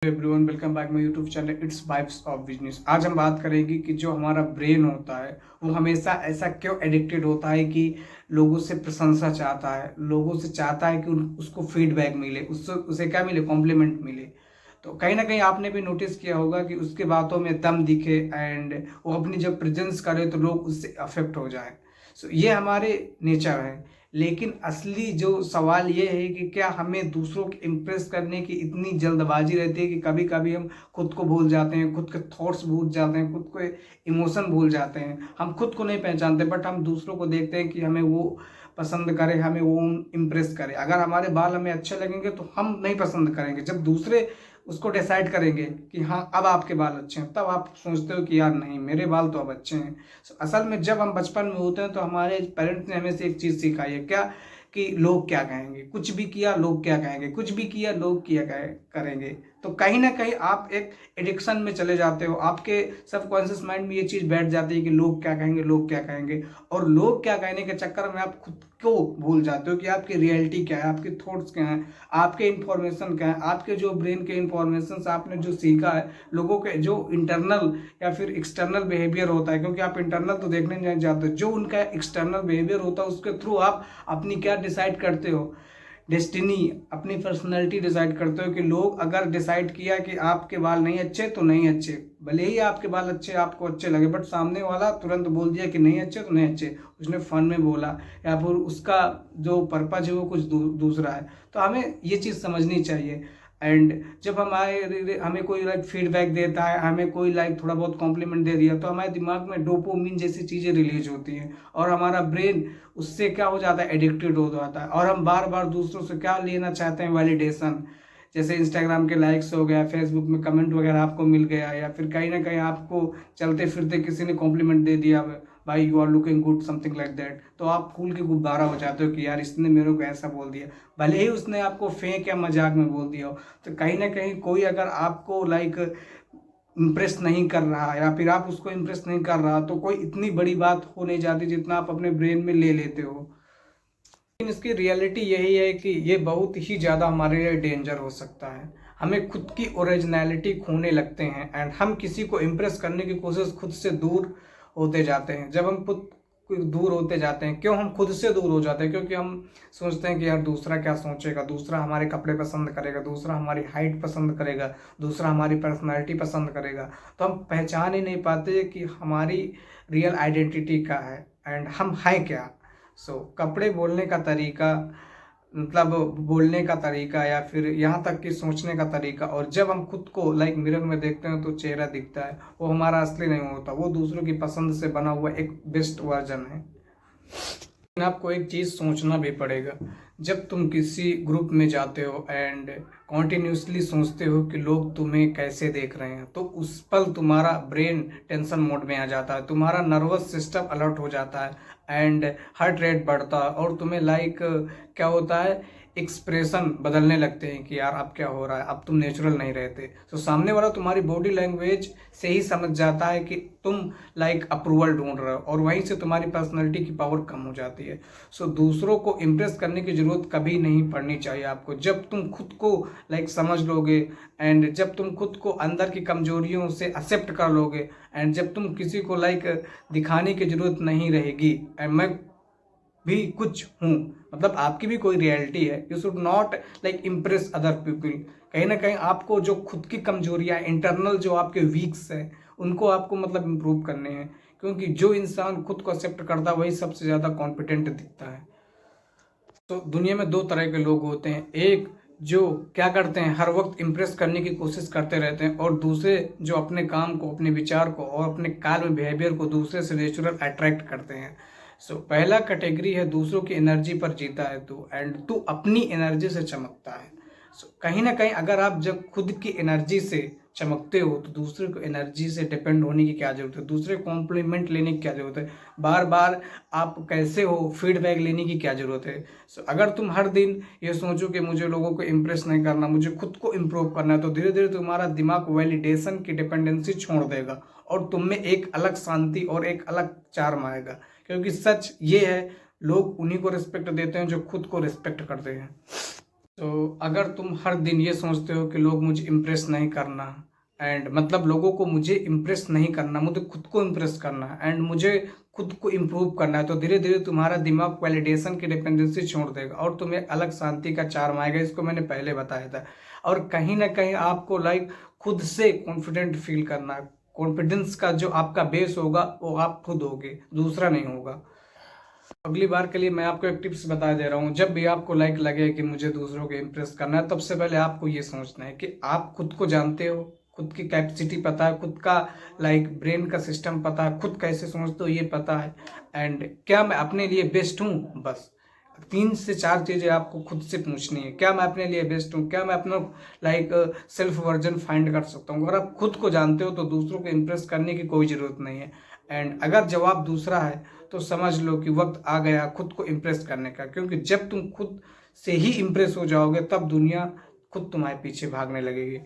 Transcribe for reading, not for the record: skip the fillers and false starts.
Everyone, welcome back my YouTube channel it's vibes of business. आज हम बात करेंगे कि जो हमारा ब्रेन होता है वो हमेशा ऐसा क्यों एडिक्टेड होता है कि लोगों से प्रशंसा चाहता है, लोगों से चाहता है कि उसको फीडबैक मिले, उससे उसे क्या मिले, कॉम्प्लीमेंट मिले। तो कहीं ना कहीं आपने भी नोटिस किया होगा कि उसके बातों में दम दिखे एंड वो अपनी जब प्रेजेंस करे तो लोग उससे अफेक्ट हो जाएं। सो ये हमारे नेचर है। लेकिन असली जो सवाल ये है कि क्या हमें दूसरों को इम्प्रेस करने की इतनी जल्दबाजी रहती है कि कभी कभी हम खुद को भूल जाते हैं, खुद के थॉट्स भूल जाते हैं, खुद को इमोशन भूल जाते हैं। हम खुद को नहीं पहचानते बट हम दूसरों को देखते हैं कि हमें वो पसंद करे, हमें वो इम्प्रेस करे। अगर हमारे बाल हमें अच्छे लगेंगे तो हम नहीं पसंद करेंगे। जब दूसरे उसको डिसाइड करेंगे कि हाँ अब आपके बाल अच्छे हैं, तब आप सोचते हो कि यार नहीं, मेरे बाल तो अब अच्छे हैं। असल में जब हम बचपन में होते हैं तो हमारे पेरेंट्स ने हमें से एक चीज़ सिखाई है, क्या कि लोग क्या कहेंगे, कुछ भी किया लोग क्या कहेंगे, कुछ भी किया लोग क्या करेंगे। तो कहीं ना कहीं आप एक एडिक्शन में चले जाते हो, आपके सबकॉन्शियस माइंड में ये चीज़ बैठ जाती है कि लोग क्या कहेंगे, लोग क्या कहेंगे। और लोग क्या कहने के चक्कर में आप खुद को भूल जाते हो कि आपकी रियलिटी क्या है, आपके थॉट्स क्या हैं, आपके इंफॉर्मेशन क्या है, आपके जो ब्रेन के इंफॉर्मेशन आपने जो सीखा है, लोगों के जो इंटरनल या फिर एक्सटर्नल बिहेवियर होता है, क्योंकि आप इंटरनल तो देखने नहीं जाते, जो उनका एक्सटर्नल बिहेवियर होता है उसके थ्रू आप अपनी क्या डिसाइड करते हो, डेस्टिनी, अपनी पर्सनैलिटी डिसाइड करते हो। कि लोग अगर डिसाइड किया कि आपके बाल नहीं अच्छे तो नहीं अच्छे, भले ही आपके बाल अच्छे आपको अच्छे लगे, बट सामने वाला तुरंत बोल दिया कि नहीं अच्छे तो नहीं अच्छे, उसने फन में बोला या फिर उसका जो पर्पज है वो कुछ दूसरा है। तो हमें ये चीज़ समझनी चाहिए। एंड जब हमें कोई फीडबैक देता है, हमें कोई थोड़ा बहुत कॉम्प्लीमेंट दे दिया, तो हमारे दिमाग में डोपामिन जैसी चीज़ें रिलीज होती हैं और हमारा ब्रेन उससे क्या हो जाता है, एडिक्टेड हो जाता है। और हम बार बार दूसरों से क्या लेना चाहते हैं, वैलिडेशन। जैसे इंस्टाग्राम के लाइक्स हो गया, फेसबुक में कमेंट वगैरह आपको मिल गया, या फिर कहीं ना कहीं आपको चलते फिरते किसी ने कॉम्प्लीमेंट दे दिया, भाई you are looking good, something like that, तो आप फूल के गुब्बारा हो जाते हो कि यार इसने मेरे को ऐसा बोल दिया, भले ही उसने आपको फेंक या मजाक में बोल दिया हो। तो कहीं ना कहीं कोई अगर आपको इम्प्रेस नहीं कर रहा या फिर आप उसको इम्प्रेस नहीं कर रहा, तो कोई इतनी बड़ी बात हो नहीं जाती जितना आप अपने ब्रेन में ले लेते हो। लेकिन इसकी रियलिटी यही है कि ये बहुत ही ज़्यादा हमारे लिए डेंजर हो सकता है। हमें खुद की ओरिजिनलिटी खोने लगते हैं एंड हम किसी को इम्प्रेस करने की कोशिश खुद से दूर होते जाते हैं। जब हम खुद दूर होते जाते हैं, क्यों हम खुद से दूर हो जाते हैं? क्योंकि हम सोचते हैं कि यार दूसरा क्या सोचेगा, दूसरा हमारे कपड़े पसंद करेगा, दूसरा हमारी हाइट पसंद करेगा, दूसरा हमारी पर्सनालिटी पसंद करेगा। तो हम पहचान ही नहीं पाते कि हमारी रियल आइडेंटिटी क्या है एंड हम हैं क्या। कपड़े, बोलने का तरीका, मतलब बोलने का तरीका या फिर यहाँ तक कि सोचने का तरीका, और जब हम खुद को मिरर में देखते हैं तो चेहरा दिखता है, वो हमारा असली नहीं होता, वो दूसरों की पसंद से बना हुआ एक बेस्ट वर्जन है। लेकिन आपको एक चीज़ सोचना भी पड़ेगा। जब तुम किसी ग्रुप में जाते हो एंड कॉन्टिन्यूसली सोचते हो कि लोग तुम्हें कैसे देख रहे हैं, तो उस पल तुम्हारा ब्रेन टेंशन मोड में आ जाता है, तुम्हारा नर्वस सिस्टम अलर्ट हो जाता है एंड हार्ट रेट बढ़ता है, और तुम्हें क्या होता है, एक्सप्रेशन बदलने लगते हैं कि यार अब क्या हो रहा है, अब तुम नेचुरल नहीं रहते। तो सामने वाला तुम्हारी बॉडी लैंग्वेज से ही समझ जाता है कि तुम अप्रूवल ढूंढ रहे हो, और वहीं से तुम्हारी पर्सनैलिटी की पावर कम हो जाती है। दूसरों को इम्प्रेस करने की जरूरत कभी नहीं पड़नी चाहिए आपको। जब तुम खुद को समझ लोगे एंड जब तुम खुद को अंदर की कमजोरियों से एक्सेप्ट कर लोगे एंड जब तुम किसी को दिखाने की जरूरत नहीं रहेगी, एंड मैं भी कुछ हूँ, मतलब आपकी भी कोई रियलिटी है, you should not impress other people. कहीं ना कहीं आपको जो खुद की कमजोरियाँ, इंटरनल जो आपके वीक्स है, उनको आपको इम्प्रूव करने हैं। क्योंकि जो इंसान खुद को एक्सेप्ट करता है वही सबसे ज़्यादा कॉन्फिडेंट दिखता है। तो दुनिया में दो तरह के लोग होते हैं, एक जो क्या करते हैं, हर वक्त इम्प्रेस करने की कोशिश करते रहते हैं, और दूसरे जो अपने काम को, अपने विचार को और अपने काल में बिहेवियर को दूसरे से नेचुरल अट्रैक्ट करते हैं। पहला कैटेगरी है दूसरों की एनर्जी पर जीता है तू, एंड तू अपनी एनर्जी से चमकता है। कहीं ना कहीं अगर आप जब खुद की एनर्जी से चमकते हो तो दूसरे को एनर्जी से डिपेंड होने की क्या जरूरत है, दूसरे कॉम्प्लीमेंट लेने की क्या जरूरत है, बार बार आप कैसे हो फीडबैक लेने की क्या जरूरत है। अगर तुम हर दिन ये सोचो कि मुझे लोगों को इम्प्रेस नहीं करना, मुझे खुद को इम्प्रूव करना है, तो धीरे धीरे तुम्हारा दिमाग वैलिडेशन की डिपेंडेंसी छोड़ देगा और तुम में एक अलग शांति और एक अलग चार्म आएगा। क्योंकि सच ये है, लोग उन्हीं को रिस्पेक्ट देते हैं जो खुद को रिस्पेक्ट करते हैं। तो अगर तुम हर दिन ये सोचते हो कि लोग मुझे इम्प्रेस नहीं करना, एंड मतलब लोगों को मुझे इम्प्रेस नहीं करना, मुझे खुद को इम्प्रेस करना है एंड मुझे खुद को इम्प्रूव करना है, तो धीरे धीरे तुम्हारा दिमाग वैलिडेशन की डिपेंडेंसी छोड़ देगा और तुम्हें अलग शांति का चार्म आएगा। इसको मैंने पहले बताया था। और कहीं ना कहीं आपको खुद से कॉन्फिडेंट फील करना है। कॉन्फिडेंस का जो आपका बेस होगा वो आप खुद होगे, दूसरा नहीं होगा। अगली बार के लिए मैं आपको एक टिप्स बता दे रहा हूँ। जब भी आपको लगे कि मुझे दूसरों को इम्प्रेस करना है, तब से पहले आपको ये सोचना है कि आप खुद को जानते हो, खुद की कैपेसिटी पता है, खुद का ब्रेन का सिस्टम पता है, खुद कैसे सोचते हो ये पता है, एंड क्या मैं अपने लिए बेस्ट हूँ। बस 3 से 4 चीज़ें आपको खुद से पूछनी है। क्या मैं अपने लिए बेस्ट हूँ? क्या मैं अपना सेल्फ वर्जन फाइंड कर सकता हूँ? अगर आप खुद को जानते हो तो दूसरों को इम्प्रेस करने की कोई ज़रूरत नहीं है। एंड अगर जवाब दूसरा है तो समझ लो कि वक्त आ गया खुद को इम्प्रेस करने का, क्योंकि जब तुम खुद से ही इम्प्रेस हो जाओगे तब दुनिया खुद तुम्हारे पीछे भागने लगेगी।